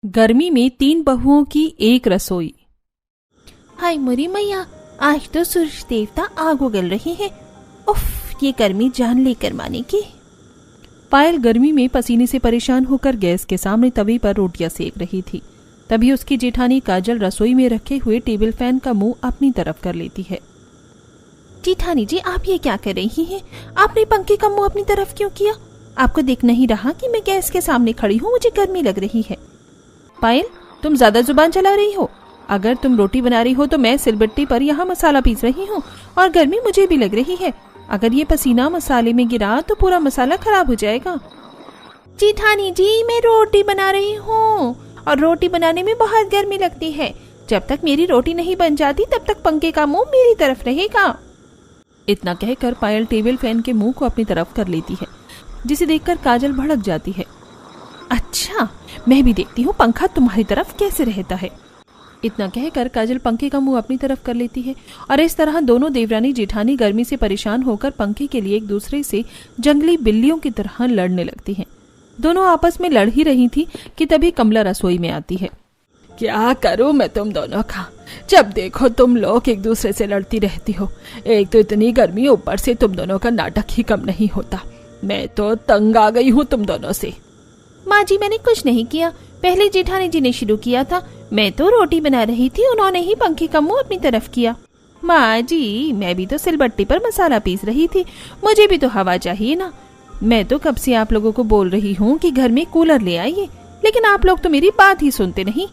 गर्मी में 3 बहुओं की एक रसोई। हाय मोरी मैया, आज तो सूरज देवता आग उगल रही है। उफ, ये गर्मी जान लेकर माने की। पायल गर्मी में पसीने से परेशान होकर गैस के सामने तवे पर रोटियां सेक रही थी। तभी उसकी जेठानी काजल रसोई में रखे हुए टेबल फैन का मुंह अपनी तरफ कर लेती है। जेठानी जी, आप ये क्या कर रही हैं? आपने पंखे का मुंह अपनी तरफ क्यों किया? आपको दिख नहीं रहा कि मैं गैस के सामने खड़ी हूँ? मुझे गर्मी लग रही है। पायल, तुम ज्यादा जुबान चला रही हो। अगर तुम रोटी बना रही हो तो मैं सिलबट्टी पर यहाँ मसाला पीस रही हूँ और गर्मी मुझे भी लग रही है। अगर ये पसीना मसाले में गिरा तो पूरा मसाला खराब हो जाएगा। जेठानी जी, मैं रोटी बना रही हूँ और रोटी बनाने में बहुत गर्मी लगती है। जब तक मेरी रोटी नहीं बन जाती तब तक पंखे का मुंह मेरी तरफ रहेगा। इतना कहकर पायल टेबल फैन के मुंह को अपनी तरफ कर लेती है, जिसे देखकर काजल भड़क जाती है। अच्छा, मैं भी देखती हूँ पंखा तुम्हारी तरफ कैसे रहता है। इतना कहकर काजल पंखे का मुंह अपनी तरफ कर लेती है और इस तरह दोनों देवरानी जेठानी गर्मी से परेशान होकर पंखे के लिए एक दूसरे से जंगली बिल्लियों की तरह लड़ने लगती हैं। दोनों आपस में लड़ ही रही थी कि तभी कमला रसोई में आती है। क्या करूं मैं तुम दोनों का? जब देखो तुम लोग एक दूसरे से लड़ती रहती हो। एक तो इतनी गर्मी, ऊपर से तुम दोनों का नाटक ही कम नहीं होता। मैं तो तंग आ गई हूँ तुम दोनों से। माँ जी, मैंने कुछ नहीं किया, पहले जेठानी जी ने शुरू किया था। मैं तो रोटी बना रही थी, उन्होंने ही पंखे का मुंह अपनी तरफ किया। माँ जी, मैं भी तो सिलबट्टी पर मसाला पीस रही थी, मुझे भी तो हवा चाहिए ना। मैं तो कब से आप लोगों को बोल रही हूँ कि घर में कूलर ले आइए, लेकिन आप लोग तो मेरी बात ही सुनते नहीं।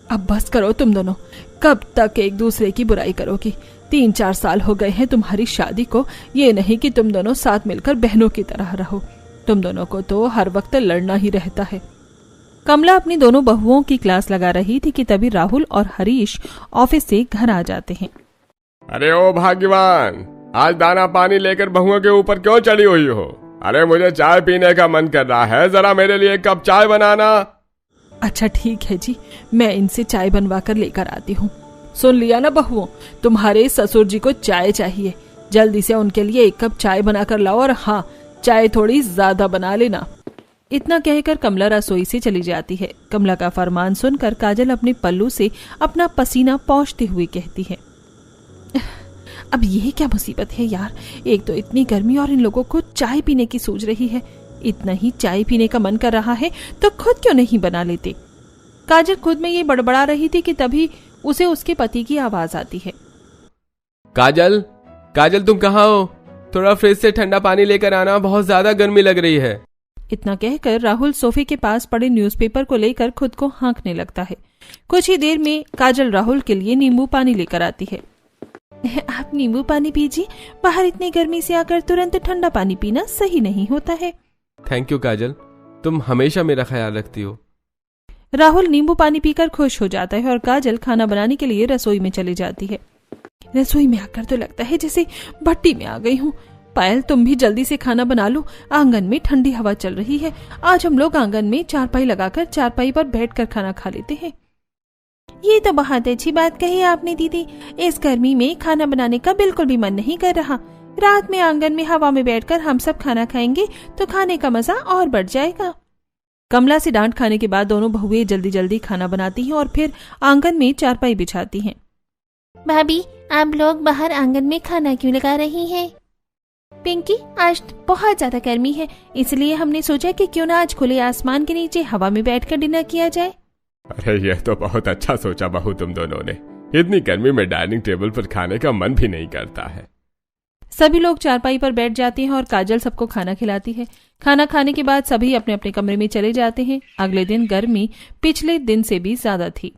अब बस करो तुम दोनों, कब तक एक दूसरे की बुराई करोगी? 3-4 साल हो गए हैं तुम्हारी शादी को, ये नहीं कि तुम दोनों साथ मिलकर बहनों की तरह रहो। तुम दोनों को तो हर वक्त लड़ना ही रहता है। कमला अपनी दोनों बहुओं की क्लास लगा रही थी कि तभी राहुल और हरीश ऑफिस से घर आ जाते हैं। अरे ओ भाग्यवान, आज दाना पानी लेकर बहुओं के ऊपर क्यों चढ़ी हुई हो? अरे मुझे चाय पीने का मन कर रहा है, जरा मेरे लिए एक कप चाय बनाना। अच्छा ठीक है जी, मैं इनसे चाय बनवा कर लेकर आती हूँ। सुन लिया ना बहुओं, तुम्हारे ससुर जी को चाय चाहिए। जल्दी से उनके लिए एक कप चाय बना कर लाओ, और हाँ, चाय थोड़ी ज्यादा बना लेना। इतना कहकर कमला रसोई से चली जाती है। कमला का फरमान सुनकर काजल अपने पल्लू से अपना पसीना पोंछते हुए कहती है, अब ये क्या मुसीबत है यार। एक तो इतनी गर्मी और इन लोगों को चाय पीने की सूझ रही है। इतना ही चाय पीने का मन कर रहा है तो खुद क्यों नहीं बना लेते। काजल खुद में ये बड़बड़ा रही थी कि तभी उसे उसके पति की आवाज आती है। काजल, काजल तुम कहाँ हो? थोड़ा फ्रिज से ठंडा पानी लेकर आना, बहुत ज्यादा गर्मी लग रही है। इतना कहकर राहुल सोफे के पास पड़े न्यूज़पेपर को लेकर खुद को हाँकने लगता है। कुछ ही देर में काजल राहुल के लिए नींबू पानी लेकर आती है। आप नींबू पानी पीजिए, बाहर इतनी गर्मी से आकर तुरंत ठंडा पानी पीना सही नहीं होता है। थैंक यू काजल, तुम हमेशा मेरा ख्याल रखती हो। राहुल नींबू पानी पीकर खुश हो जाता है और काजल खाना बनाने के लिए रसोई में चली जाती है। रसोई में आकर तो लगता है जैसे भट्टी में आ गई हूँ। पायल, तुम भी जल्दी से खाना बना लो, आंगन में ठंडी हवा चल रही है। आज हम लोग आंगन में चारपाई लगाकर चारपाई पर बैठकर खाना खा लेते हैं। ये तो बहुत अच्छी बात कही आपने दीदी। इस गर्मी में खाना बनाने का बिल्कुल भी मन नहीं कर रहा। रात में आंगन में हवा में बैठकर हम सब खाना खाएंगे तो खाने का मजा और बढ़ जाएगा। कमला से डांट खाने के बाद दोनों बहुएं जल्दी जल्दी खाना बनाती हैं और फिर आंगन में चारपाई बिछाती हैं। भाभी, आप लोग बाहर आंगन में खाना क्यों लगा रही हैं? पिंकी, आज बहुत ज्यादा गर्मी है, इसलिए हमने सोचा कि क्यों ना आज खुले आसमान के नीचे हवा में बैठकर डिनर किया जाए। अरे यह तो बहुत अच्छा सोचा बहू तुम दोनों ने। इतनी गर्मी में डाइनिंग टेबल पर खाने का मन भी नहीं करता है। सभी लोग चारपाई पर बैठ जाते हैं और काजल सबको खाना खिलाती है। खाना खाने के बाद सभी अपने अपने कमरे में चले जाते हैं। अगले दिन गर्मी पिछले दिन से भी ज्यादा थी।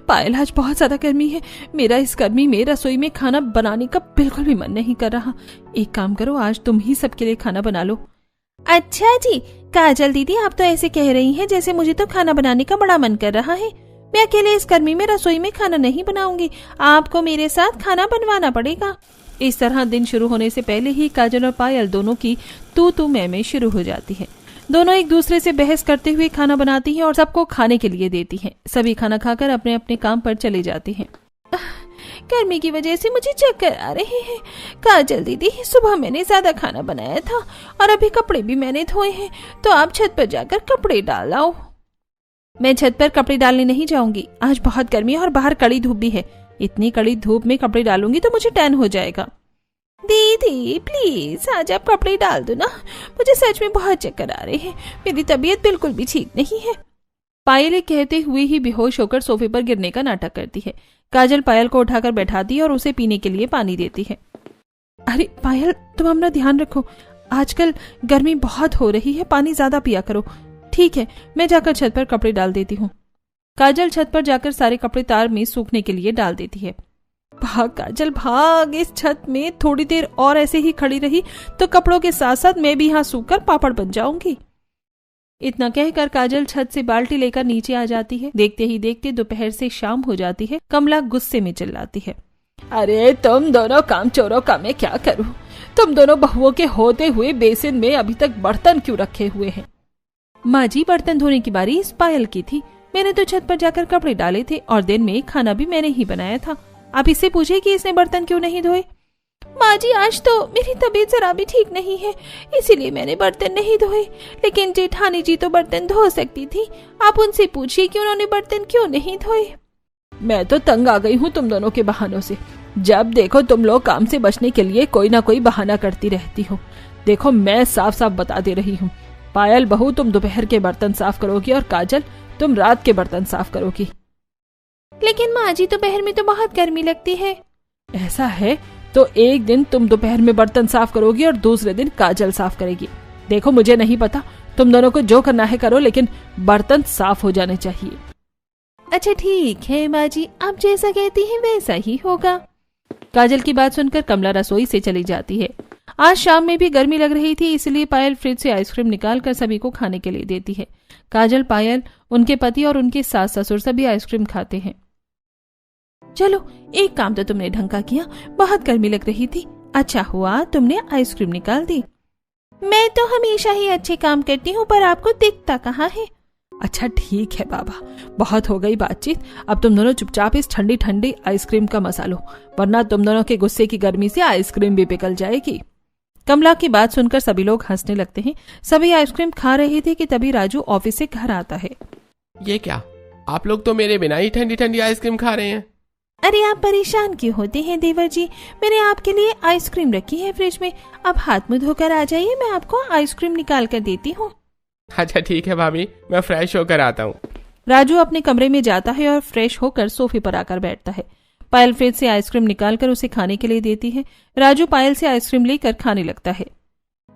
पायल, आज बहुत ज्यादा गर्मी है। मेरा इस गर्मी में रसोई में खाना बनाने का बिल्कुल भी मन नहीं कर रहा। एक काम करो, आज तुम ही सबके लिए खाना बना लो। अच्छा जी, काजल दीदी, आप तो ऐसे कह रही हैं जैसे मुझे तो खाना बनाने का बड़ा मन कर रहा है। मैं अकेले इस गर्मी में रसोई में खाना नहीं बनाऊंगी, आपको मेरे साथ खाना बनवाना पड़ेगा। इस तरह दिन शुरू होने से पहले ही काजल और पायल दोनों की तू मैं शुरू हो जाती है। दोनों एक दूसरे से बहस करते हुए खाना बनाती हैं और सबको खाने के लिए देती हैं। सभी खाना खाकर अपने अपने काम पर चले जाते हैं। गर्मी की वजह से मुझे चक्कर आ रहे हैं। काजल दीदी, सुबह मैंने ज्यादा खाना बनाया था और अभी कपड़े भी मैंने धोए हैं, तो आप छत पर जाकर कपड़े डाल आओ। मैं छत पर कपड़े डालने नहीं जाऊंगी, आज बहुत गर्मी है और बाहर कड़ी धूप भी है। इतनी कड़ी धूप में कपड़े डालूंगी तो मुझे टैन हो जाएगा। दीदी प्लीज आज आप कपड़े डाल दो ना, मुझे सच में बहुत चक्कर आ रहे हैं, मेरी तबीयत बिल्कुल भी ठीक नहीं है। पायल कहते हुए ही बेहोश होकर सोफे पर गिरने का नाटक करती है। काजल पायल को उठाकर बैठाती है और उसे पीने के लिए पानी देती है। अरे पायल, तुम अपना ध्यान रखो, आजकल गर्मी बहुत हो रही है, पानी ज्यादा पिया करो। ठीक है, मैं जाकर छत पर कपड़े डाल देती हूँ। काजल छत पर जाकर सारे कपड़े तार में सूखने के लिए डाल देती है। भाग काजल भाग, इस छत में थोड़ी देर और ऐसे ही खड़ी रही तो कपड़ों के साथ साथ मैं भी यहाँ सूखकर पापड़ बन जाऊंगी। इतना कहकर काजल छत से बाल्टी लेकर नीचे आ जाती है। देखते ही देखते दोपहर से शाम हो जाती है। कमला गुस्से में चिल्लाती है, अरे तुम दोनों काम चोरों का मैं क्या करूं? तुम दोनों बहुओं के होते हुए बेसिन में अभी तक बर्तन क्यों रखे हुए हैं? माँ जी, बर्तन धोने की बारी इस पायल की थी, मैंने तो छत पर जाकर कपड़े डाले थे और दिन में खाना भी मैंने ही बनाया था। आप इससे पूछे कि इसने बर्तन क्यों नहीं धोए। माँ जी, आज तो मेरी तबीयत जरा भी ठीक नहीं है, इसीलिए मैंने बर्तन नहीं धोए, लेकिन जेठानी जी तो बर्तन धो सकती थी, आप उनसे पूछिए कि उन्होंने बर्तन क्यों नहीं धोए। मैं तो तंग आ गई हूँ तुम दोनों के बहानों से। जब देखो तुम लोग काम से बचने के लिए कोई ना कोई बहाना करती रहती हो। देखो मैं साफ साफ बता दे रही हूँ, पायल बहू तुम दोपहर के बर्तन साफ करोगी और काजल तुम रात के बर्तन साफ करोगी। लेकिन माँ जी, दोपहर में तो बहुत गर्मी लगती है। ऐसा है तो एक दिन तुम दोपहर में बर्तन साफ करोगी और दूसरे दिन काजल साफ करेगी। देखो मुझे नहीं पता, तुम दोनों को जो करना है करो, लेकिन बर्तन साफ हो जाने चाहिए। अच्छा ठीक है माँ जी, आप जैसा कहती हैं वैसा ही होगा। काजल की बात सुनकर कमला रसोई से चली जाती है। आज शाम में भी गर्मी लग रही थी, इसलिए पायल फ्रिज से आइसक्रीम निकाल कर सभी को खाने के लिए देती है। काजल, पायल, उनके पति और उनके सास ससुर सभी आइसक्रीम खाते हैं। चलो, एक काम तो तुमने ढंग का किया, बहुत गर्मी लग रही थी, अच्छा हुआ तुमने आइसक्रीम निकाल दी। मैं तो हमेशा ही अच्छे काम करती हूँ, पर आपको दिखता कहाँ है। अच्छा ठीक है बाबा, बहुत हो गई बातचीत, अब तुम दोनों चुपचाप इस ठंडी ठंडी आइसक्रीम का मजा लो, वरना तुम दोनों के गुस्से की गर्मी से आइसक्रीम भी पिघल जाएगी। कमला की बात सुनकर सभी लोग हंसने लगते हैं। सभी आइसक्रीम खा रहे थे कि तभी राजू ऑफिस से घर आता है। ये क्या, आप लोग तो मेरे बिना ही ठंडी ठंडी आइसक्रीम खा रहे हैं। अरे आप परेशान क्यों होते हैं देवर जी, मैंने आपके लिए आइसक्रीम रखी है फ्रिज में, आप हाथ मुंह धोकर आ जाइए, मैं आपको आइसक्रीम निकाल कर देती हूँ। अच्छा ठीक है भाभी, मैं फ्रेश होकर आता हूँ। राजू अपने कमरे में जाता है और फ्रेश होकर सोफे पर आकर बैठता है। पायल फ्रिज से आइसक्रीम निकालकर उसे खाने के लिए देती है। राजू पायल से आइसक्रीम लेकर खाने लगता है।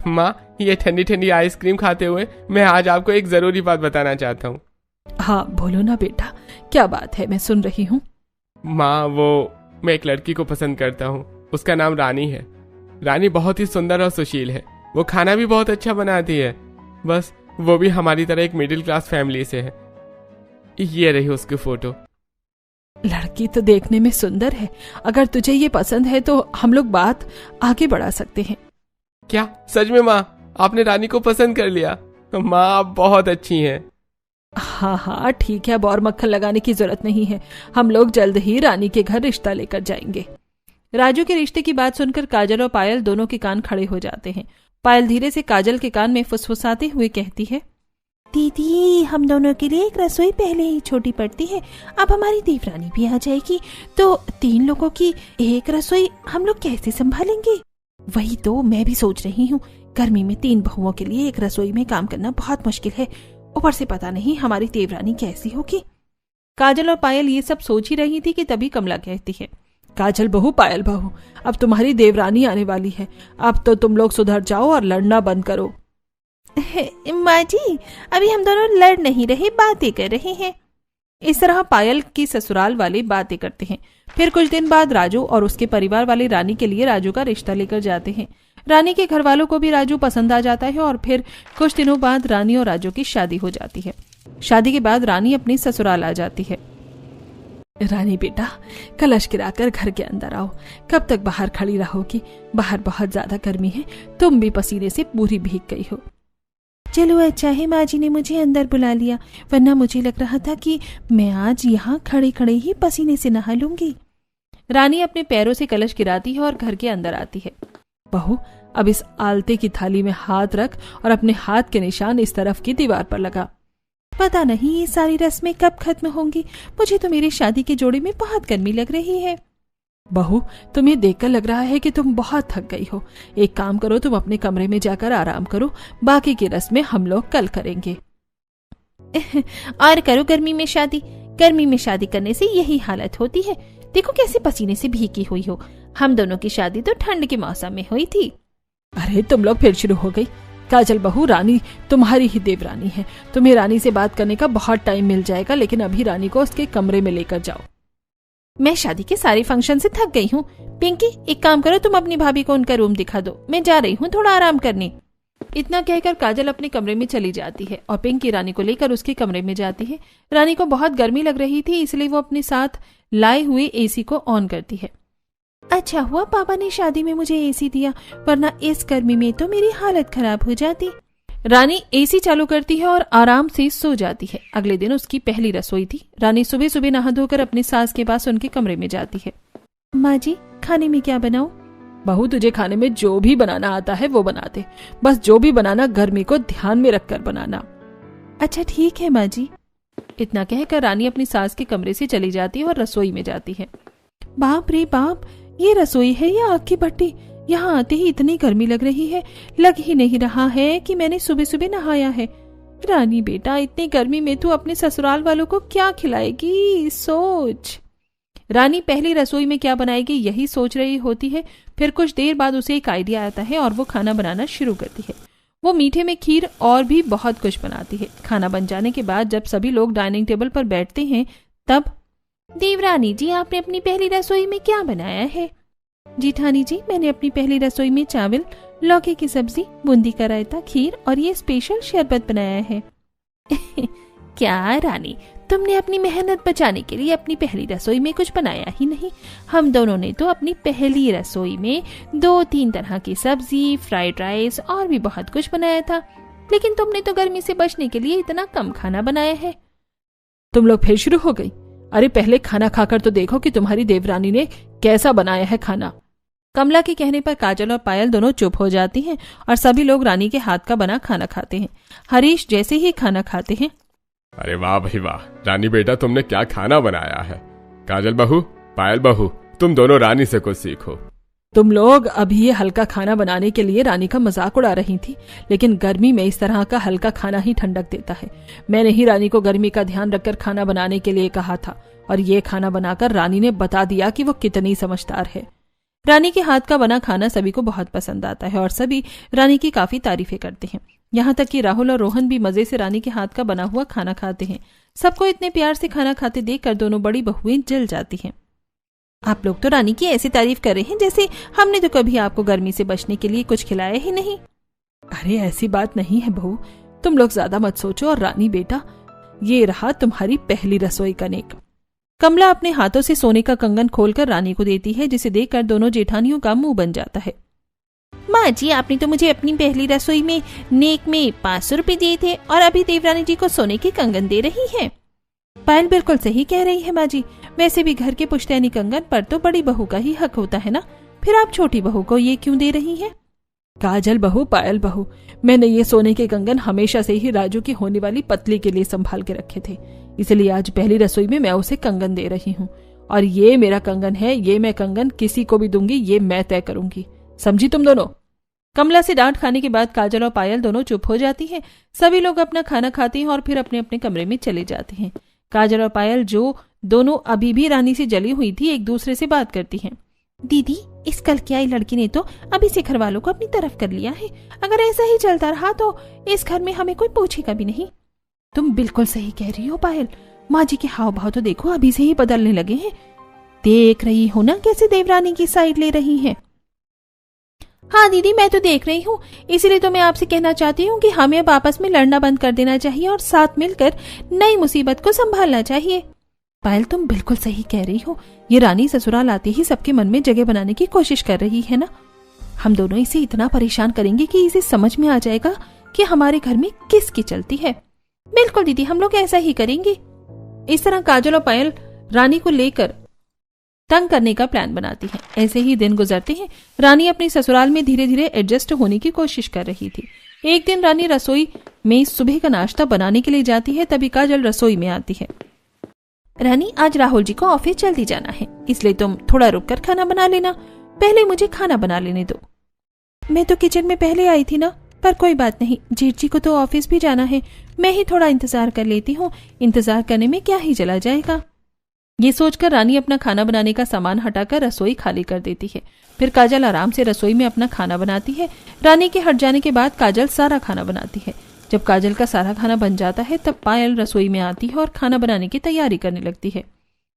माँ, ये ठंडी ठंडी आइसक्रीम खाते हुए मैं आज आपको एक जरूरी बात बताना चाहता हूँ। हाँ बोलो ना बेटा, क्या बात है, मैं सुन रही हूँ। माँ, मैं एक लड़की को पसंद करता हूँ, उसका नाम रानी है। रानी बहुत ही सुंदर और सुशील है, वो खाना भी बहुत अच्छा बनाती है, बस वो भी हमारी तरह एक मिडिल क्लास फैमिली से है। ये रही उसकी फोटो। लड़की तो देखने में सुंदर है, अगर तुझे ये पसंद है तो हम लोग बात आगे बढ़ा सकते हैं। क्या सच में माँ, आपने रानी को पसंद कर लिया? माँ आप बहुत अच्छी हैं। हाँ हाँ ठीक है, अब और मक्खन लगाने की जरूरत नहीं है, हम लोग जल्द ही रानी के घर रिश्ता लेकर जाएंगे। राजू के रिश्ते की बात सुनकर काजल और पायल दोनों के कान खड़े हो जाते हैं। पायल धीरे से काजल के कान में फुसफुसाते हुए कहती है, दीदी हम दोनों के लिए एक रसोई पहले ही छोटी पड़ती है, अब हमारी देवरानी भी आ जाएगी तो 3 लोगों की एक रसोई हम लोग कैसे संभालेंगे। वही तो मैं भी सोच रही हूँ, गर्मी में 3 बहुओं के लिए एक रसोई में काम करना बहुत मुश्किल है, ऊपर से पता नहीं हमारी देवरानी कैसी होगी। काजल और पायल ये सब सोच ही रही थी कि तभी कमला कहती है, काजल बहू, पायल बहू, अब तुम्हारी देवरानी आने वाली है, अब तो तुम लोग सुधर जाओ और लड़ना बंद करो। माँ जी, अभी हम दोनों लड़ नहीं रहे, बातें कर रहे हैं। इस तरह पायल की ससुराल वाले बातें करते हैं। फिर कुछ दिन बाद राजू और उसके परिवार वाले रानी के लिए राजू का रिश्ता लेकर जाते हैं। रानी के घर वालों को भी राजू पसंद आ जाता है और फिर कुछ दिनों बाद रानी और राजू की शादी हो जाती है। शादी के बाद रानी अपनी ससुराल आ जाती है। रानी बेटा, कलश गिराकर घर के अंदर आओ, कब तक बाहर खड़ी रहोगी? बाहर बहुत ज्यादा गर्मी है, तुम भी पसीने से पूरी भीग गई हो। चलो अच्छा है माँ जी ने मुझे अंदर बुला लिया, वरना मुझे लग रहा था कि मैं आज यहाँ खड़े खड़े ही पसीने से नहा लूंगी। रानी अपने पैरों से कलश गिराती है और घर के अंदर आती है। बहू, अब इस आलते की थाली में हाथ रख और अपने हाथ के निशान इस तरफ की दीवार पर लगा। पता नहीं ये सारी रस्में कब खत्म होंगी। मुझे तो मेरी शादी के जोड़े में बहुत गर्मी लग रही है। बहू, तुम्हें देखकर लग रहा है कि तुम बहुत थक गई हो। एक काम करो, तुम अपने कमरे में जाकर आराम करो, बाकी की रस्में हम लोग कल करेंगे। और करो गर्मी में शादी। गर्मी में शादी करने से यही हालत होती है। देखो कैसे पसीने से भीगी हुई हो। हम दोनों की शादी तो ठंड के मौसम में हुई थी। अरे तुम लोग फिर शुरू हो गई। काजल बहू, रानी तुम्हारी ही देवरानी है। तुम्हें रानी से बात करने का बहुत टाइम मिल जाएगा, लेकिन अभी रानी को उसके कमरे में लेकर जाओ। मैं शादी के सारे फंक्शन से थक गई हूँ। पिंकी, एक काम करो, तुम अपनी भाभी को उनका रूम दिखा दो। मैं जा रही हूँ थोड़ा आराम करने। इतना कहकर काजल अपने कमरे में चली जाती है और पिंकी रानी को लेकर उसके कमरे में जाती है। रानी को बहुत गर्मी लग रही थी, इसलिए वो अपने साथ लाए हुए एसी को ऑन करती है। अच्छा हुआ पापा ने शादी में मुझे एसी दिया, वरना इस गर्मी में तो मेरी हालत खराब हो जाती। रानी एसी चालू करती है और आराम से सो जाती है। अगले दिन उसकी पहली रसोई थी। रानी सुबह सुबह नहा धोकर अपनी सास के पास उनके कमरे में जाती है। माँ जी, खाने में क्या बनाऊं? बहू, तुझे खाने में जो भी बनाना आता है वो बना दे। बस जो भी बनाना गर्मी को ध्यान में रखकर बनाना। अच्छा ठीक है माँ जी। इतना कहकर रानी अपनी सास के कमरे से चली जाती है और रसोई में जाती है। बाप रे बाप, ये रसोई है या आग की भट्टी? यहाँ आते ही इतनी गर्मी लग रही है, लग ही नहीं रहा है कि मैंने सुबह सुबह नहाया है। रानी बेटा, इतनी गर्मी में तू अपने ससुराल वालों को क्या खिलाएगी? सोच। रानी पहली रसोई में क्या बनाएगी यही सोच रही होती है। फिर कुछ देर बाद उसे एक आइडिया आता है और वो खाना बनाना शुरू करती है। वो मीठे में खीर और भी बहुत कुछ बनाती है। खाना बन जाने के बाद जब सभी लोग डाइनिंग टेबल पर बैठते हैं तब, देवरानी जी, आपने अपनी पहली रसोई में क्या बनाया है? जेठानी जी, मैंने अपनी पहली रसोई में चावल, लौकी की सब्जी, बूंदी का रायता, खीर और ये स्पेशल शरबत बनाया है। क्या रानी, तुमने अपनी मेहनत बचाने के लिए अपनी पहली रसोई में कुछ बनाया ही नहीं। हम दोनों ने तो अपनी पहली रसोई में 2-3 तरह की सब्जी, फ्राइड राइस और भी बहुत कुछ बनाया था, लेकिन तुमने तो गर्मी से बचने के लिए इतना कम खाना बनाया है। तुम लोग फिर शुरू हो गई। अरे पहले खाना खाकर तो देखो कि तुम्हारी देवरानी ने कैसा बनाया है खाना। कमला के कहने पर काजल और पायल दोनों चुप हो जाती हैं और सभी लोग रानी के हाथ का बना खाना खाते हैं। हरीश जैसे ही खाना खाते हैं, अरे वाह भाई वाह, रानी बेटा तुमने क्या खाना बनाया है। काजल बहू, पायल बहू, तुम दोनों रानी से कुछ सीखो। तुम लोग अभी ये हल्का खाना बनाने के लिए रानी का मजाक उड़ा रही थी, लेकिन गर्मी में इस तरह का हल्का खाना ही ठंडक देता है। मैंने ही रानी को गर्मी का ध्यान रखकर खाना बनाने के लिए कहा था और ये खाना बनाकर रानी ने बता दिया कि वो कितनी समझदार है। रानी के हाथ का बना खाना सभी को बहुत पसंद आता है और सभी रानी की काफी तारीफें करते हैं। यहाँ तक कि राहुल और रोहन भी मजे से रानी के हाथ का बना हुआ खाना खाते हैं। सबको इतने प्यार से खाना खाते देखकर दोनों बड़ी बहुएं जल जाती हैं। आप लोग तो रानी की ऐसी तारीफ कर रहे हैं जैसे हमने तो कभी आपको गर्मी से बचने के लिए कुछ खिलाया ही नहीं। अरे ऐसी बात नहीं है बहू, तुम लोग ज्यादा मत सोचो। और रानी बेटा, ये रहा तुम्हारी पहली रसोई का नेक। कमला अपने हाथों से सोने का कंगन खोलकर रानी को देती है, जिसे देखकर दोनों जेठानियों का मुंह बन जाता है। माँ जी, आपने तो मुझे अपनी पहली रसोई में नेक में 500 रुपए दिए थे और अभी देवरानी जी को सोने के कंगन दे रही है। पायल बिल्कुल सही कह रही है माँ जी। वैसे भी घर के पुश्तैनी कंगन पर तो बड़ी बहू का ही हक होता है ना, फिर आप छोटी बहू को ये क्यों दे रही हैं? काजल बहू, पायल बहू, मैंने ये सोने के कंगन हमेशा से ही राजू की होने वाली पतली के लिए संभाल के रखे थे, इसलिए आज पहली रसोई में मैं उसे कंगन दे रही हूँ। और ये मेरा कंगन है, ये मैं कंगन किसी को भी दूंगी, ये मैं तय करूंगी। समझी तुम दोनों? कमला से डांट खाने के बाद काजल और पायल दोनों चुप हो जाती हैं। सभी लोग अपना खाना खाते हैं और फिर अपने अपने कमरे में चले जाते हैं। काजल और पायल, जो दोनों अभी भी रानी से जली हुई थी, एक दूसरे से बात करती हैं। दीदी, इस कल की आई लड़की ने तो अभी से घर वालों को अपनी तरफ कर लिया है। अगर ऐसा ही चलता रहा तो इस घर में हमें कोई पूछेगा भी नहीं। तुम बिल्कुल सही कह रही हो पायल। माँ जी के हाव भाव तो देखो अभी से ही बदलने लगे हैं। देख रही हो ना कैसे देवरानी की साइड ले रही है। हाँ दीदी, मैं तो देख रही हूँ, इसीलिए तो मैं आपसे कहना चाहती हूँ कि हमें अब आपस में लड़ना बंद कर देना चाहिए और साथ मिलकर नई मुसीबत को संभालना चाहिए। पायल, तुम बिल्कुल सही कह रही हो। ये रानी ससुराल आते ही सबके मन में जगह बनाने की कोशिश कर रही है ना। हम दोनों इसे इतना परेशान करेंगे कि इसे समझ में आ जाएगा कि हमारे घर में किसकी चलती है। बिल्कुल दीदी, हम लोग ऐसा ही करेंगे। इस तरह काजल और पायल रानी को लेकर तंग करने का प्लान बनाती हैं। ऐसे ही दिन गुजरते हैं। रानी अपने ससुराल में धीरे धीरे एडजस्ट होने की कोशिश कर रही थी। एक दिन रानी रसोई में सुबह का नाश्ता बनाने के लिए जाती है, तभी काजल रसोई में आती है। रानी, आज राहुल जी को ऑफिस जल्दी जाना है, इसलिए तुम थोड़ा रुक कर खाना बना लेना। पहले मुझे खाना बना लेने दो। मैं तो किचन में पहले आई थी ना, पर कोई बात नहीं, जेठ जी को तो ऑफिस भी जाना है, मैं ही थोड़ा इंतजार कर लेती हूँ, इंतजार करने में क्या ही चला जाएगा। ये सोचकर रानी अपना खाना बनाने का सामान हटाकर रसोई खाली कर देती है। फिर काजल आराम से रसोई में अपना खाना बनाती है। रानी के हट जाने के बाद काजल सारा खाना बनाती है। जब काजल का सारा खाना बन जाता है तब पायल रसोई में आती है और खाना बनाने की तैयारी करने लगती है।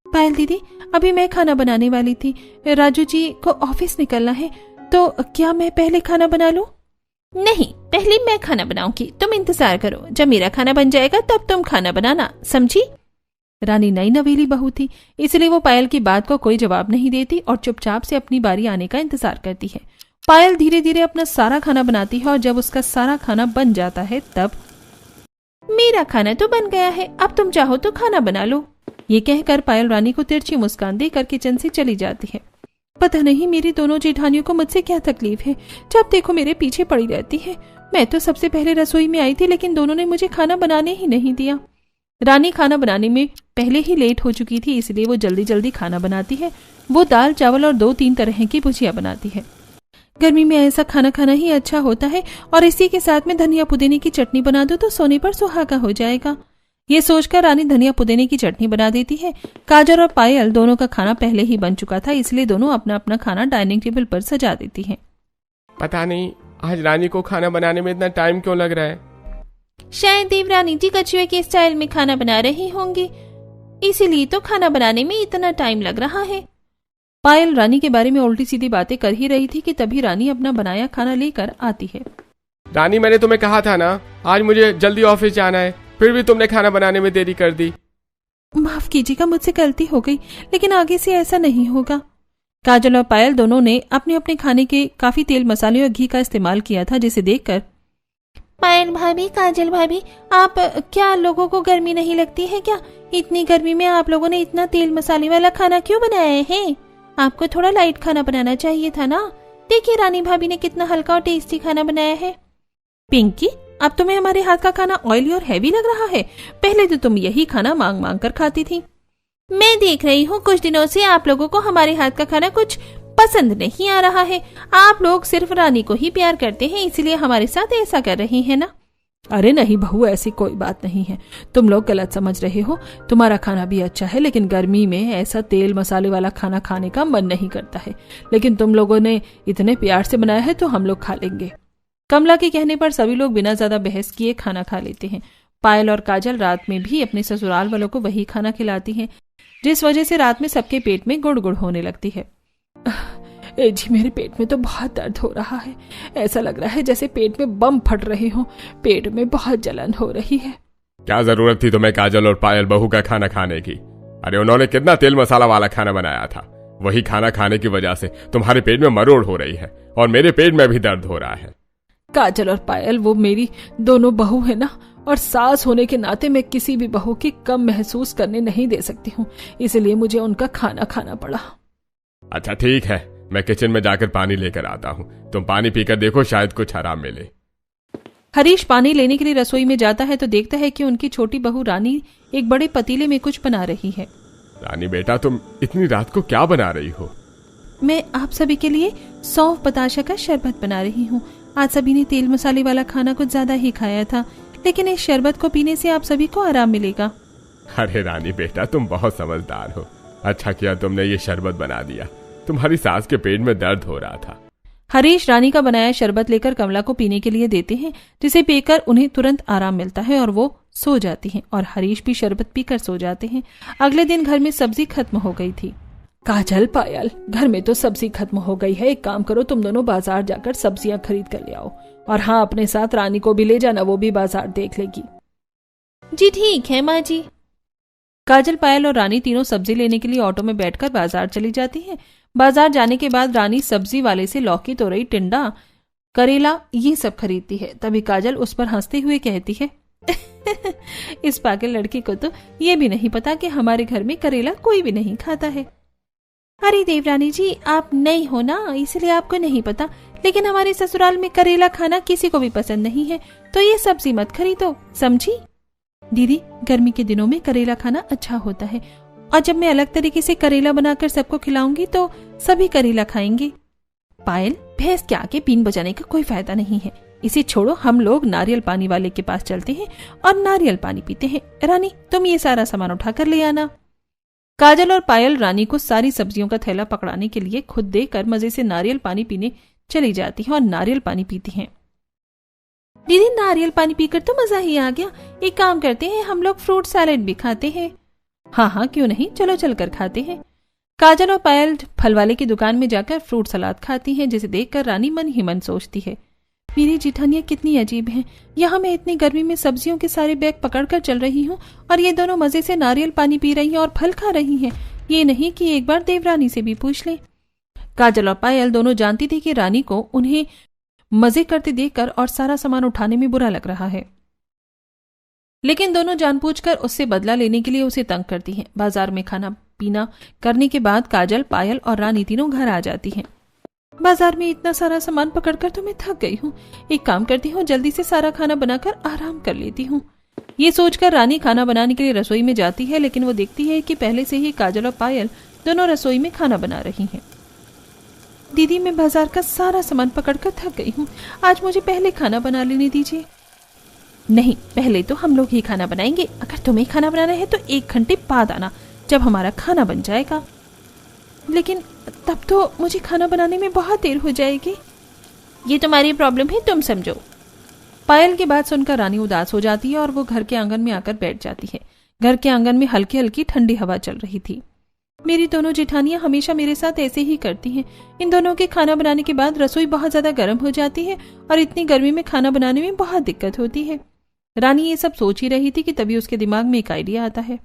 पायल दीदी, अभी मैं खाना बनाने वाली थी, राजू जी को ऑफिस निकलना है, तो क्या मैं पहले खाना बना लूं? नहीं, पहले मैं खाना बनाऊंगी, तुम इंतजार करो, जब मेरा खाना बन जाएगा तब तुम खाना बनाना, समझी? रानी नई नवेली बहू थी, इसलिए वो पायल की बात को कोई जवाब नहीं देती और चुपचाप से अपनी बारी आने का इंतजार करती है। पायल धीरे धीरे अपना सारा खाना बनाती है और जब उसका सारा खाना बन जाता है तब, मेरा खाना तो बन गया है, अब तुम चाहो तो खाना बना लो। ये कहकर पायल रानी को तिरछी मुस्कान देकर किचन से चली जाती है। पता नहीं मेरी दोनों जेठानियों को मुझसे क्या तकलीफ है, जब देखो मेरे पीछे पड़ी रहती है। मैं तो सबसे पहले रसोई में आई थी, लेकिन दोनों ने मुझे खाना बनाने ही नहीं दिया। रानी खाना बनाने में पहले ही लेट हो चुकी थी, इसलिए वो जल्दी जल्दी खाना बनाती है। वो दाल चावल और 2-3 तरह की भुजिया बनाती है। गर्मी में ऐसा खाना खाना ही अच्छा होता है, और इसी के साथ में धनिया पुदीने की चटनी बना दो तो सोने पर सुहागा हो जाएगा। ये सोचकर रानी धनिया पुदीने की चटनी बना देती है। काजल और पायल दोनों का खाना पहले ही बन चुका था, इसलिए दोनों अपना अपना खाना डाइनिंग टेबल पर सजा देती हैं। पता नहीं आज रानी को खाना बनाने में इतना टाइम क्यों लग रहा है। शायद देवरानी जी कछुए के स्टाइल में खाना बना रही होंगी, इसीलिए तो खाना बनाने में इतना टाइम लग रहा है। पायल रानी के बारे में उल्टी सीधी बातें कर ही रही थी कि तभी रानी अपना बनाया खाना लेकर आती है। रानी, मैंने तुम्हें कहा था ना आज मुझे जल्दी ऑफिस जाना है, फिर भी तुमने खाना बनाने में देरी कर दी। माफ कीजिएगा, मुझसे गलती हो गई, लेकिन आगे से ऐसा नहीं होगा। काजल और पायल दोनों ने अपने अपने खाने के काफी तेल मसाले और घी का इस्तेमाल किया था, जिसे देखकर पायल भाभी, काजल भाभी, आप क्या लोगों को गर्मी नहीं लगती है क्या? इतनी गर्मी में आप लोगों ने इतना तेल मसाले वाला खाना क्यों बनाया है? आपको थोड़ा लाइट खाना बनाना चाहिए था ना। देखिए रानी भाभी ने कितना हल्का और टेस्टी खाना बनाया है। पिंकी, अब तुम्हें हमारे हाथ का खाना ऑयली और हैवी लग रहा है, पहले तो तुम यही खाना मांग मांग कर खाती थी। मैं देख रही हूँ कुछ दिनों से आप लोगों को हमारे हाथ का खाना कुछ पसंद नहीं आ रहा है। आप लोग सिर्फ रानी को ही प्यार करते हैं, इसलिए हमारे साथ ऐसा कर रही है ना। अरे नहीं बहू, ऐसी कोई बात नहीं है, तुम लोग गलत समझ रहे हो। तुम्हारा खाना भी अच्छा है, लेकिन गर्मी में ऐसा तेल मसाले वाला खाना खाने का मन नहीं करता है, लेकिन तुम लोगों ने इतने प्यार से बनाया है तो हम लोग खा लेंगे। कमला के कहने पर सभी लोग बिना ज्यादा बहस किए खाना खा लेते हैं। पायल और काजल रात में भी अपने ससुराल वालों को वही खाना खिलाती हैं, जिस वजह से रात में सबके पेट में गुड़गुड़ होने लगती है। ए जी, मेरे पेट में तो बहुत दर्द हो रहा है, ऐसा लग रहा है जैसे पेट में बम फट रहे हो, पेट में बहुत जलन हो रही है। क्या जरूरत थी तुम्हें काजल और पायल बहू का खाना खाने की? अरे उन्होंने कितना तेल मसाला वाला खाना बनाया था, वही खाना खाने की वजह से तुम्हारे पेट में मरोड़ हो रही है और मेरे पेट में भी दर्द हो रहा है। काजल और पायल वो मेरी दोनों बहू है ना, और सास होने के नाते मैं किसी भी बहू की कम महसूस करने नहीं दे सकती हूँ, इसलिए मुझे उनका खाना खाना पड़ा। अच्छा ठीक है, मैं किचन में जाकर पानी लेकर आता हूँ, तुम पानी पीकर देखो, शायद कुछ आराम मिले। हरीश पानी लेने के लिए रसोई में जाता है तो देखता है कि उनकी छोटी बहू रानी एक बड़े पतीले में कुछ बना रही है। रानी बेटा, तुम इतनी रात को क्या बना रही हो? मैं आप सभी के लिए सौंफ बताशा का शरबत बना रही हूँ। आज सभी ने तेल मसाले वाला खाना कुछ ज्यादा ही खाया था, लेकिन इस शरबत को पीने से आप सभी को आराम मिलेगा। अरे रानी बेटा, तुम बहुत समझदार हो, अच्छा किया तुमने ये शरबत बना दिया, तुम्हारी सास के पेट में दर्द हो रहा था। हरीश रानी का बनाया शरबत लेकर कमला को पीने के लिए देते हैं, जिसे पीकर उन्हें तुरंत आराम मिलता है और वो सो जाती हैं और हरीश भी शरबत पीकर सो जाते हैं। अगले दिन घर में सब्जी खत्म हो गई थी। काजल, पायल, घर में तो सब्जी खत्म हो गई है, एक काम करो, तुम दोनों बाजार जाकर सब्जियां खरीद कर ले आओ, और हाँ, अपने साथ रानी को भी ले जाना, वो भी बाजार देख लेगी। जी ठीक है माँ जी। काजल, पायल और रानी तीनों सब्जी लेने के लिए ऑटो में बैठकर बाजार चली जाती हैं। बाजार जाने के बाद रानी सब्जी वाले से लौकी, तोरई, टिंडा, करेला ये सब खरीदती है। तभी काजल उस पर हंसते हुए कहती है, इस पागल लड़की को तो ये भी नहीं पता कि हमारे घर में करेला कोई भी नहीं खाता है। अरे देवरानी जी, आप नई हो ना, इसलिए आपको नहीं पता, लेकिन हमारे ससुराल में करेला खाना किसी को भी पसंद नहीं है, तो ये सब्जी मत खरीदो, समझी? दीदी, गर्मी के दिनों में करेला खाना अच्छा होता है, और जब मैं अलग तरीके से करेला बनाकर सबको खिलाऊंगी तो सभी करेला खाएंगे। पायल, भैंस के आगे बीन बजाने का कोई फायदा नहीं है, इसे छोड़ो, हम लोग नारियल पानी वाले के पास चलते हैं और नारियल पानी पीते हैं। रानी, तुम ये सारा सामान उठाकर ले आना। काजल और पायल रानी को सारी सब्जियों का थैला पकड़ाने के लिए खुद देकर मजे से नारियल पानी पीने चली जाती हैं और नारियल पानी पीती हैं। दीदी, नारियल पानी पीकर तो मजा ही आ गया। एक काम करते हैं, हम लोग फ्रूट सैलेड भी खाते हैं। हाँ हाँ, क्यों नहीं, चलो चलकर खाते हैं। काजल और पायल फल वाले की दुकान में जाकर फ्रूट सलाद खाती हैं, जिसे देखकर रानी मन ही मन सोचती है, मेरी जेठानियां कितनी अजीब हैं। यहाँ मैं इतनी गर्मी में सब्जियों के सारे बैग पकड़कर चल रही हूँ और ये दोनों मजे से नारियल पानी पी रही हैं और फल खा रही हैं। ये नहीं कि एक बार देवरानी से भी पूछ लें। काजल और पायल दोनों जानती थी कि रानी को उन्हें मजे करते देखकर और सारा सामान उठाने में बुरा लग रहा है, लेकिन दोनों जानबूझकर उससे बदला लेने के लिए उसे तंग करती हैं। बाजार में खाना पीना करने के बाद काजल, पायल और रानी तीनों घर आ जाती हैं। बाजार में इतना सारा सामान पकड़कर तो मैं थक गई हूँ। एक काम करती हूँ, जल्दी से सारा खाना बनाकर आराम कर लेती हूँ। ये सोचकर रानी खाना बनाने के लिए रसोई में जाती है, लेकिन वो देखती है कि पहले से ही काजल और पायल दोनों रसोई में खाना बना रही हैं। दीदी, मैं बाजार का सारा सामान पकड़कर थक गई हूँ, आज मुझे पहले खाना बना लेने दीजिए। नहीं, पहले तो हम लोग ही खाना बनाएंगे। अगर तुम्हें खाना बनाना है तो 1 घंटे बाद आना, जब हमारा खाना बन जाएगा। लेकिन तब तो मुझे खाना बनाने में बहुत देर हो जाएगी। ये तुम्हारी प्रॉब्लम है, तुम समझो। पायल की बात सुनकर रानी उदास हो जाती है और वो घर के आंगन में आकर बैठ जाती है। घर के आंगन में हल्की हल्की ठंडी हवा चल रही थी। मेरी दोनों जेठानियां हमेशा मेरे साथ ऐसे ही करती हैं। इन दोनों के खाना बनाने के बाद रसोई बहुत ज्यादा गर्म हो जाती है और इतनी गर्मी में खाना बनाने में बहुत दिक्कत होती है। रानी ये सब सोच ही रही थी कि तभी उसके दिमाग में एक आइडिया आता है।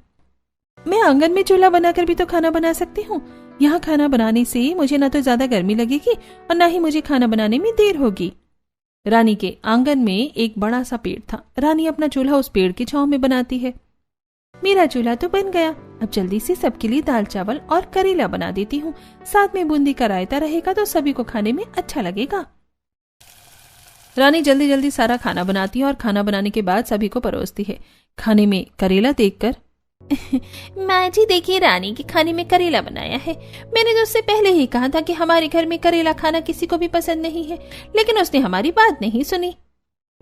मैं आंगन में चूल्हा बनाकर भी तो खाना बना सकती हूँ। यहाँ खाना बनाने से मुझे ना तो ज्यादा गर्मी लगेगी और ना ही मुझे खाना बनाने में देर होगी। रानी के आंगन में एक बड़ा सा पेड़ था। रानी अपना चूल्हा उस पेड़ की छांव में बनाती है। मेरा चूल्हा तो बन गया, अब जल्दी से सबके लिए दाल चावल और करेला बना देती हूँ। साथ में बूंदी का रायता रहेगा तो सभी को खाने में अच्छा लगेगा। रानी जल्दी जल्दी सारा खाना बनाती है और खाना बनाने के बाद सभी को परोसती है। खाने में करेला देखकर माँ जी, देखिए, रानी के खाने में करेला बनाया है। मैंने तो उससे पहले ही कहा था कि हमारे घर में करेला खाना किसी को भी पसंद नहीं है, लेकिन उसने हमारी बात नहीं सुनी।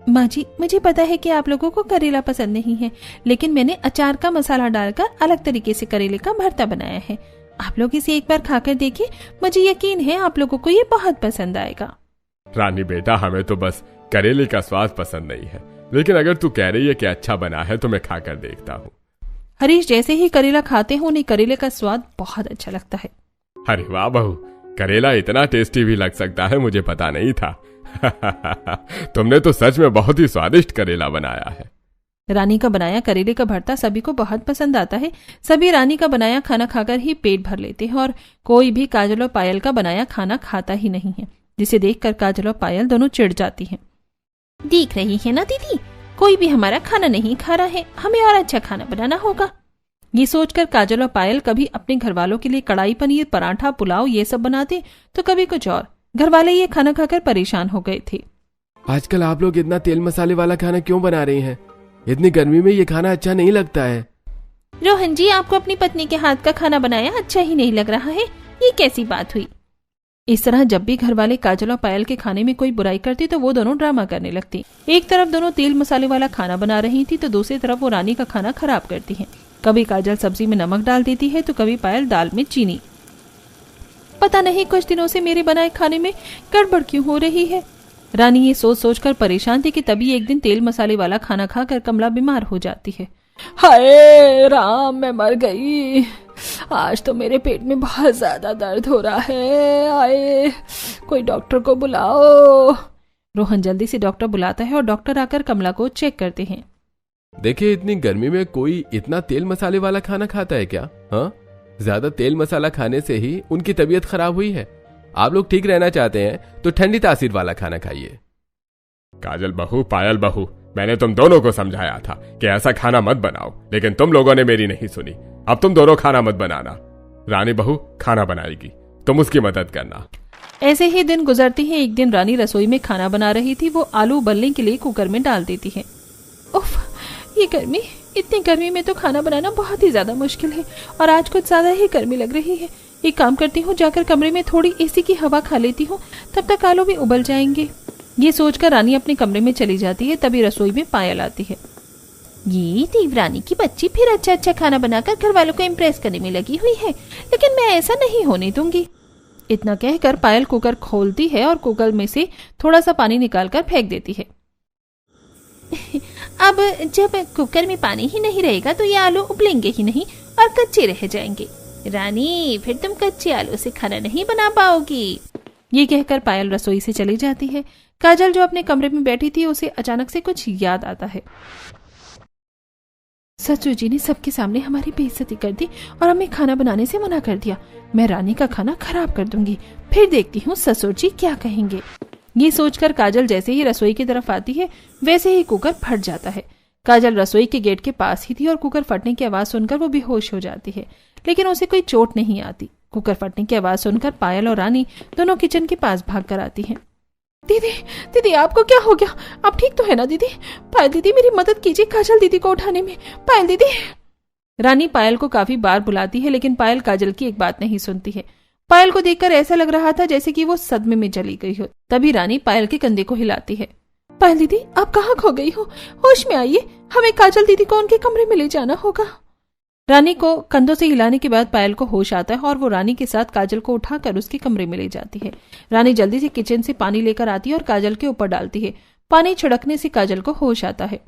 माँ जी, मुझे पता है कि आप लोगों को करेला पसंद नहीं है, लेकिन मैंने अचार का मसाला डालकर अलग तरीके से करेले का भरता बनाया है। आप लोग इसे एक बार खाकर देखिए, मुझे यकीन है आप लोगों को ये बहुत पसंद आएगा। रानी बेटा, हमें तो बस करेले का स्वाद पसंद नहीं है, लेकिन अगर तू कह रही है कि अच्छा बना है तो मैं खाकर देखता हूँ। हरीश जैसे ही करेला खाते हैं उन्हें करेले का स्वाद बहुत अच्छा लगता है। अरे वाह बहू, करेला इतना टेस्टी भी लग सकता है, मुझे पता नहीं था। तुमने तो सच में बहुत ही स्वादिष्ट करेला बनाया है। रानी का बनाया करेले का भरता सभी को बहुत पसंद आता है। सभी रानी का बनाया खाना खाकर ही पेट भर लेते हैं और कोई भी काजल और पायल का बनाया खाना खाता ही नहीं है, जिसे देखकर काजल और पायल दोनों चिढ़ जाती हैं। देख रही है ना दीदी, कोई भी हमारा खाना नहीं खा रहा है, हमें और अच्छा खाना बनाना होगा। ये सोचकर काजल और पायल कभी अपने घर वालों के लिए कढ़ाई पनीर, पराठा, पुलाव ये सब बनाते तो कभी कुछ और। घर वाले ये खाना खाकर परेशान हो गए थे। आजकल आप लोग इतना तेल मसाले वाला खाना क्यों बना रही हैं? इतनी गर्मी में ये खाना अच्छा नहीं लगता है। रोहन जी, आपको अपनी पत्नी के हाथ का खाना बनाया अच्छा ही नहीं लग रहा है, ये कैसी बात हुई? इस तरह जब भी घर वाले काजल और पायल के खाने में कोई बुराई करती तो वो दोनों ड्रामा करने लगती। एक तरफ दोनों तेल मसाले वाला खाना बना रही थी तो दूसरी तरफ वो रानी का खाना खराब करती हैं। कभी काजल सब्जी में नमक डाल देती है तो कभी पायल दाल में चीनी। पता नहीं कुछ दिनों से मेरे बनाए खाने में गड़बड़ क्यों हो रही है। रानी ये सोच सोचकर परेशान थी कि तभी एक दिन तेल मसाले वाला खाना खाकर कमला बीमार हो जाती है। हाय राम, मैं मर गई। आज तो मेरे पेट में बहुत ज्यादा दर्द हो रहा है। आए, कोई डॉक्टर को बुलाओ। रोहन जल्दी से डॉक्टर बुलाता है और डॉक्टर आकर कमला को चेक करते हैं। देखिए, इतनी गर्मी में कोई इतना तेल मसाले वाला खाना खाता है क्या? हाँ, ज्यादा तेल मसाला खाने से ही उनकी तबीयत खराब हुई है। आप लोग ठीक रहना चाहते हैं तो ठंडी तासीर वाला खाना खाइए। काजल बहू, पायल बहू, मैंने तुम दोनों को समझाया था कि ऐसा खाना मत बनाओ, लेकिन तुम लोगों ने मेरी नहीं सुनी। अब तुम दोनों खाना मत बनाना। रानी बहू खाना बनाएगी, तुम उसकी मदद करना। ऐसे ही दिन गुजरते हैं। एक दिन रानी रसोई में खाना बना रही थी। वो आलू उबलने के लिए कुकर में डाल देती है। उफ, ये गर्मी, इतनी गर्मी में तो खाना बनाना बहुत ही ज्यादा मुश्किल है और आज कुछ ज्यादा ही गर्मी लग रही है। एक काम करती हूँ, जाकर कमरे में थोड़ी एसी की हवा खा लेती हूँ, तब तक आलू भी उबल जाएंगे। ये सोचकर रानी अपने कमरे में चली जाती है। तभी रसोई में पायल आती है। ये देवरानी की बच्ची फिर अच्छा अच्छा खाना बनाकर घर वालों को इम्प्रेस करने में लगी हुई है, लेकिन मैं ऐसा नहीं होने दूंगी। इतना कहकर पायल कुकर खोलती है और कुकर में से थोड़ा सा पानी निकालकर फेंक देती है। अब जब कुकर में पानी ही नहीं रहेगा तो ये आलू उबलेंगे ही नहीं और कच्चे रह जाएंगे। रानी, फिर तुम कच्चे आलू से खाना नहीं बना पाओगी। ये कहकर पायल रसोई से चली जाती है। काजल जो अपने कमरे में बैठी थी, उसे अचानक से कुछ याद आता है। ससुर जी ने सबके सामने हमारी बेइज्जती कर दी और हमें खाना बनाने से मना कर दिया। मैं रानी का खाना खराब कर दूंगी, फिर देखती हूँ ससुर जी क्या कहेंगे। ये सोचकर काजल जैसे ही रसोई की तरफ आती है, वैसे ही कुकर फट जाता है। काजल रसोई के गेट के पास ही थी और कुकर फटने की आवाज सुनकर वो बेहोश हो जाती है, लेकिन उसे कोई चोट नहीं आती। कुकर फटने की आवाज सुनकर पायल और रानी दोनों किचन के पास भाग कर आती हैं। दीदी, दीदी आपको क्या हो गया? आप ठीक तो है ना दीदी? पायल दीदी, मेरी मदद कीजिए काजल दीदी को उठाने में। पायल दीदी। रानी पायल को काफी बार बुलाती है, लेकिन पायल काजल की एक बात नहीं सुनती है। पायल को देखकर ऐसा लग रहा था जैसे कि वो सदमे में चली गई हो। तभी रानी पायल के कंधे को हिलाती है। पायल दीदी, आप कहाँ खो गई हो? होश में आइए, हमें काजल दीदी को उनके कमरे में ले जाना होगा। रानी को कंधों से हिलाने के बाद पायल को होश आता है और वो रानी के साथ काजल को उठाकर उसके कमरे में ले जाती है। रानी जल्दी से किचन से पानी लेकर आती है और काजल के ऊपर डालती है। पानी छिड़कने से काजल को होश आता है।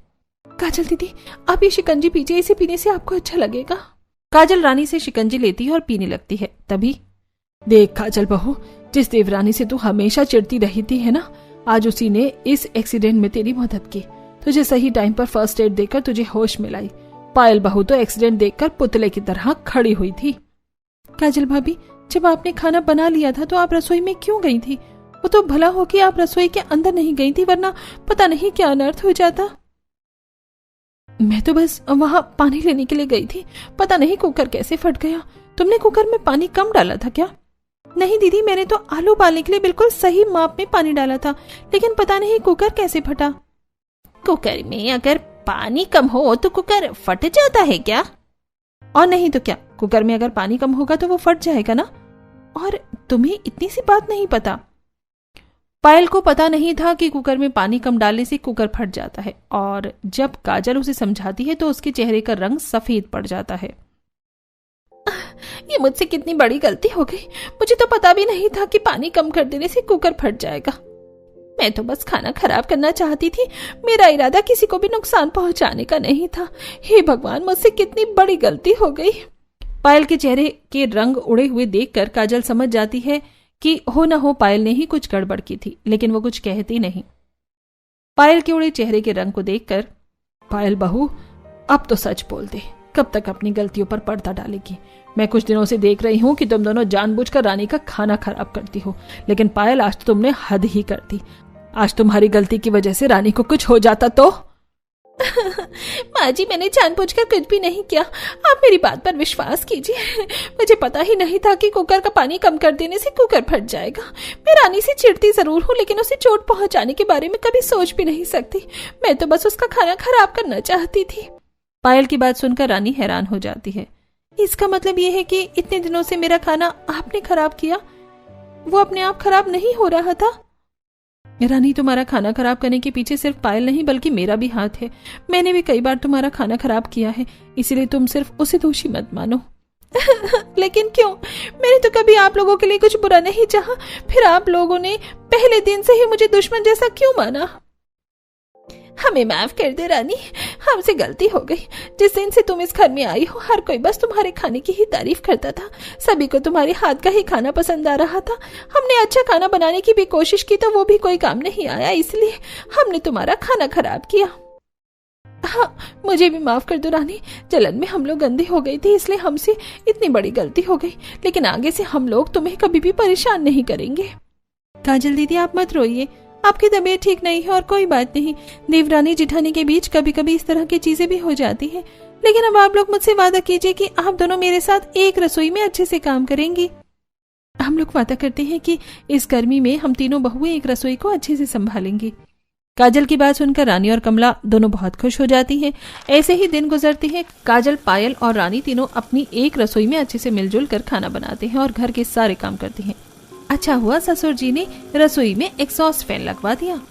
काजल दीदी, आप ये शिकंजी पीजिए, इसे पीने से आपको अच्छा लगेगा। काजल रानी से शिकंजी लेती है और पीने लगती है। तभी, देख काजल बहू, जिस देवरानी से तू हमेशा चिढ़ती रही थी है ना, आज उसी ने इस एक्सीडेंट में तेरी मदद की। तुझे सही टाइम पर फर्स्ट एड देकर तुझे होश में लाई। पायल बहू तो एक्सीडेंट देखकर पुतले की तरह खड़ी हुई थी। काजल भाभी, जब आपने खाना बना लिया था तो आप रसोई में क्यों गई थी? वो तो भला हो कि आप रसोई के अंदर नहीं गई थी, वरना पता नहीं क्या अनर्थ हो जाता। मैं तो बस वहां पानी लेने के लिए गई थी, पता नहीं कुकर कैसे फट गया। तुमने कुकर में पानी कम डाला था क्या? नहीं दीदी, मैंने तो आलू उबालने के लिए बिल्कुल सही माप में पानी डाला था, लेकिन पता नहीं कुकर कैसे फटा। कुकर में अगर पानी कम हो तो कुकर फट जाता है क्या? और नहीं तो क्या, कुकर में अगर पानी कम होगा तो वो फट जाएगा ना। और तुम्हें इतनी सी बात नहीं पता? पायल को पता नहीं था कि कुकर में पानी कम डालने से कुकर फट जाता है, और जब काजल उसे समझाती है तो उसके चेहरे का रंग सफेद पड़ जाता है। ये मुझसे कितनी बड़ी गलती हो गई। मुझे तो पता भी नहीं था कि पानी कम कर देने से कुकर फट जाएगा। मैं तो बस खाना खराब करना चाहती थी, मेरा इरादा किसी को भी नुकसान पहुंचाने का नहीं था। हे भगवान, मुझसे कितनी बड़ी गलती हो गई। पायल के चेहरे के रंग उड़े हुए देखकर काजल समझ जाती है कि हो न हो पायल ने ही कुछ गड़बड़ की थी, लेकिन वो कुछ कहती नहीं। पायल के उड़े चेहरे के रंग को देखकर, पायल बहू, अब तो सच बोल दे, कब तक अपनी गलतियों पर पर्दा डालेगी? मैं कुछ दिनों से देख रही हूँ कि तुम दोनों जानबूझकर रानी का खाना खराब करती हो, लेकिन पायल आज तो तुमने हद ही कर दी। आज तुम्हारी गलती की वजह से रानी को कुछ हो जाता तो? माँ जी, मैंने जानबूझकर कुछ भी नहीं किया, आप मेरी बात पर विश्वास कीजिए। मुझे पता ही नहीं था कि कुकर का पानी कम कर देने से कुकर फट जाएगा। मैं रानी से चिढ़ती जरूर हूँ, लेकिन उसे चोट पहुंचाने के बारे में कभी सोच भी नहीं सकती। मैं तो बस उसका खाना खराब करना चाहती थी। पायल की बात सुनकर रानी हैरान हो जाती है। इसका मतलब ये है कि इतने दिनों से मेरा खाना आपने खराब किया? वो अपने आप खराब नहीं हो रहा था? रानी, तुम्हारा खाना खराब करने के पीछे सिर्फ पायल नहीं बल्कि मेरा भी हाथ है। मैंने भी कई बार तुम्हारा खाना खराब किया है, इसीलिए तुम सिर्फ उसे दोषी मत मानो। लेकिन क्यों? मैंने तो कभी आप लोगों के लिए कुछ बुरा नहीं चाहा, फिर आप लोगों ने पहले दिन से ही मुझे दुश्मन जैसा क्यों माना? हमें माफ कर दे रानी, हमसे गलती हो गई। जिस दिन से तुम इस घर में आई हो, हर कोई बस तुम्हारे खाने की ही तारीफ करता था। सभी को तुम्हारे हाथ का ही खाना पसंद आ रहा था। हमने अच्छा खाना बनाने की भी कोशिश की तो वो भी कोई काम नहीं आया, इसलिए हमने तुम्हारा खाना खराब किया। हाँ, मुझे भी माफ कर दो रानी। जलन में हम लोग गंदे हो गई थी, इसलिए हमसे इतनी बड़ी गलती हो गई, लेकिन आगे से हम लोग तुम्हें कभी भी परेशान नहीं करेंगे। काजल दीदी, आप मत रोइए, आपकी तबीयत ठीक नहीं है और कोई बात नहीं। देवरानी जिठानी के बीच कभी कभी इस तरह की चीजें भी हो जाती हैं, लेकिन अब आप लोग मुझसे वादा कीजिए कि आप दोनों मेरे साथ एक रसोई में अच्छे से काम करेंगी। हम लोग वादा करते हैं कि इस गर्मी में हम तीनों बहुएं एक रसोई को अच्छे से संभालेंगे। काजल की बात सुनकर रानी और कमला दोनों बहुत खुश हो जाती हैं। ऐसे ही दिन गुजरते हैं। काजल, पायल और रानी तीनों अपनी एक रसोई में अच्छे से मिलजुल कर खाना बनाते हैं और घर के सारे काम करते हैं। अच्छा हुआ ससुर जी ने रसोई में एग्जॉस्ट फैन लगवा दिया।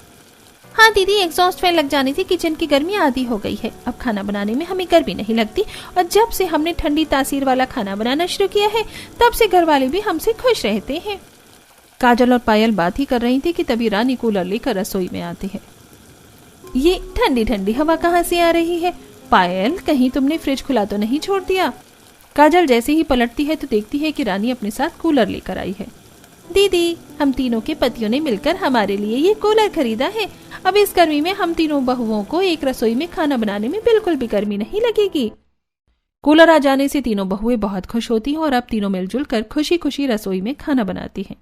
हाँ दीदी, एग्जॉस्ट फैन लग जाने से किचन की गर्मी आधी हो गई है। अब खाना बनाने में हमें गर्मी नहीं लगती और जब से हमने ठंडी तासीर वाला खाना बनाना शुरू किया है तब से घर वाले भी हमसे खुश रहते हैं। काजल और पायल बात ही कर रही थी कि तभी रानी कूलर लेकर रसोई में आते हैं। ये ठंडी ठंडी हवा कहाँ से आ रही है? पायल, कहीं तुमने फ्रिज खुला तो नहीं छोड़ दिया? काजल जैसे ही पलटती है तो देखती है कि रानी अपने साथ कूलर लेकर आई है। दीदी, हम तीनों के पतियों ने मिलकर हमारे लिए ये कूलर खरीदा है। अब इस गर्मी में हम तीनों बहुओं को एक रसोई में खाना बनाने में बिल्कुल भी गर्मी नहीं लगेगी। कूलर आ जाने से तीनों बहुएं बहुत खुश होती हैं और अब तीनों मिलजुल कर खुशी खुशी रसोई में खाना बनाती हैं।